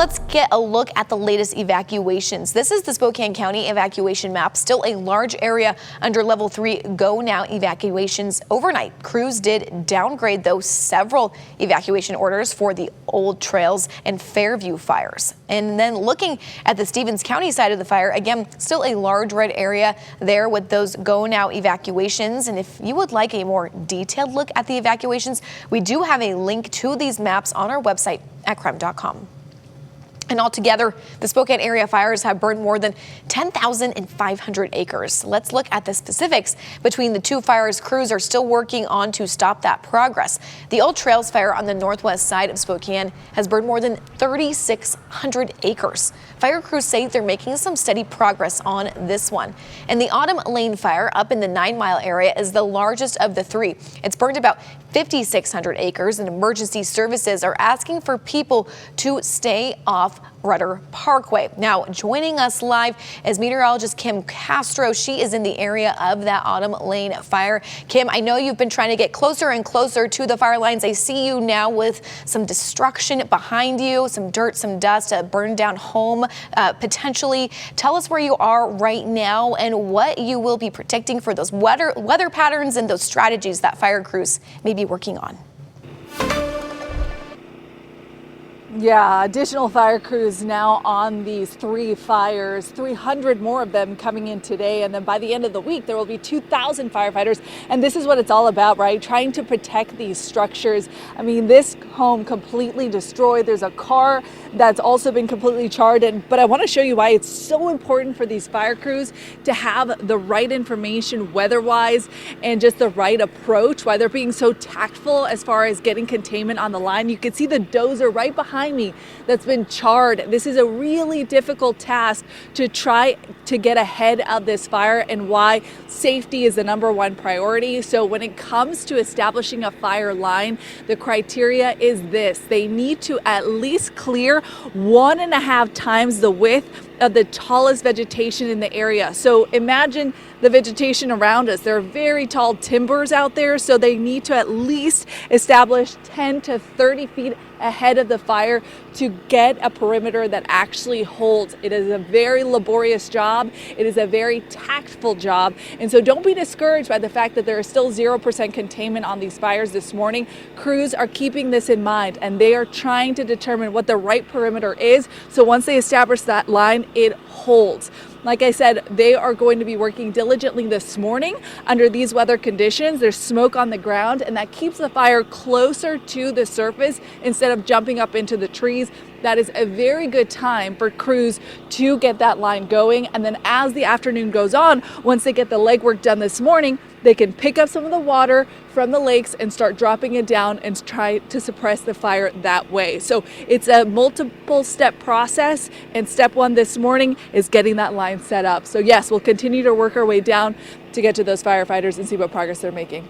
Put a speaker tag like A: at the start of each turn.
A: Let's get a look at the latest evacuations. This is the Spokane County evacuation map. Still a large area under level 3 go now evacuations overnight. Crews did downgrade those several evacuation orders for the Old Trails and Fairview fires. And then looking at the Stevens County side of the fire, again, still a large red area there with those go now evacuations. And if you would like a more detailed look at the evacuations, we do have a link to these maps on our website at crime.com. And altogether, the Spokane area fires have burned more than 10,500 acres. Let's look at the specifics. Between the two fires, crews are still working on to stop that progress. The Old Trails fire on the northwest side of Spokane has burned more than 3,600 acres. Fire crews say they're making some steady progress on this one. And the Autumn Lane fire up in the 9 Mile area is the largest of the three. It's burned about 5,600 acres, and emergency services are asking for people to stay off Rutter Parkway. Now, joining us live is meteorologist Kim Castro. She is in the area of that Autumn Lane fire. Kim, I know you've been trying to get closer and closer to the fire lines. I see you now with some destruction behind you, some dirt, some dust, a burned down home potentially. Tell us where you are right now and what you will be protecting for those weather patterns and those strategies that fire crews may be working on.
B: Yeah, additional fire crews now on these three fires, 300 more of them coming in today. And then by the end of the week, there will be 2,000 firefighters. And this is what it's all about, right? Trying to protect these structures. I mean, this home completely destroyed. There's a car that's also been completely charred. But I want to show you why it's so important for these fire crews to have the right information weather-wise and just the right approach, why they're being so tactful as far as getting containment on the line. You can see the dozer right behind me that's been charred. This is a really difficult task to try to get ahead of this fire, and why safety is the #1 priority. So when it comes to establishing a fire line, the criteria is this: they need to at least clear 1.5 times the width of the tallest vegetation in the area. So imagine the vegetation around us. There are very tall timbers out there, so they need to at least establish 10 to 30 feet ahead of the fire to get a perimeter that actually holds. It is a very laborious job. It is a very tactful job. And so don't be discouraged by the fact that there is still 0% containment on these fires this morning. Crews are keeping this in mind, and they are trying to determine what the right perimeter is. So once they establish that line, it holds. Like I said, they are going to be working diligently this morning under these weather conditions. There's smoke on the ground, and that keeps the fire closer to the surface instead of jumping up into the trees. That is a very good time for crews to get that line going. And then as the afternoon goes on, once they get the legwork done this morning, they can pick up some of the water from the lakes and start dropping it down and try to suppress the fire that way. So it's a multiple step process, and step 1 this morning is getting that line set up. So yes, we'll continue to work our way down to get to those firefighters and see what progress they're making.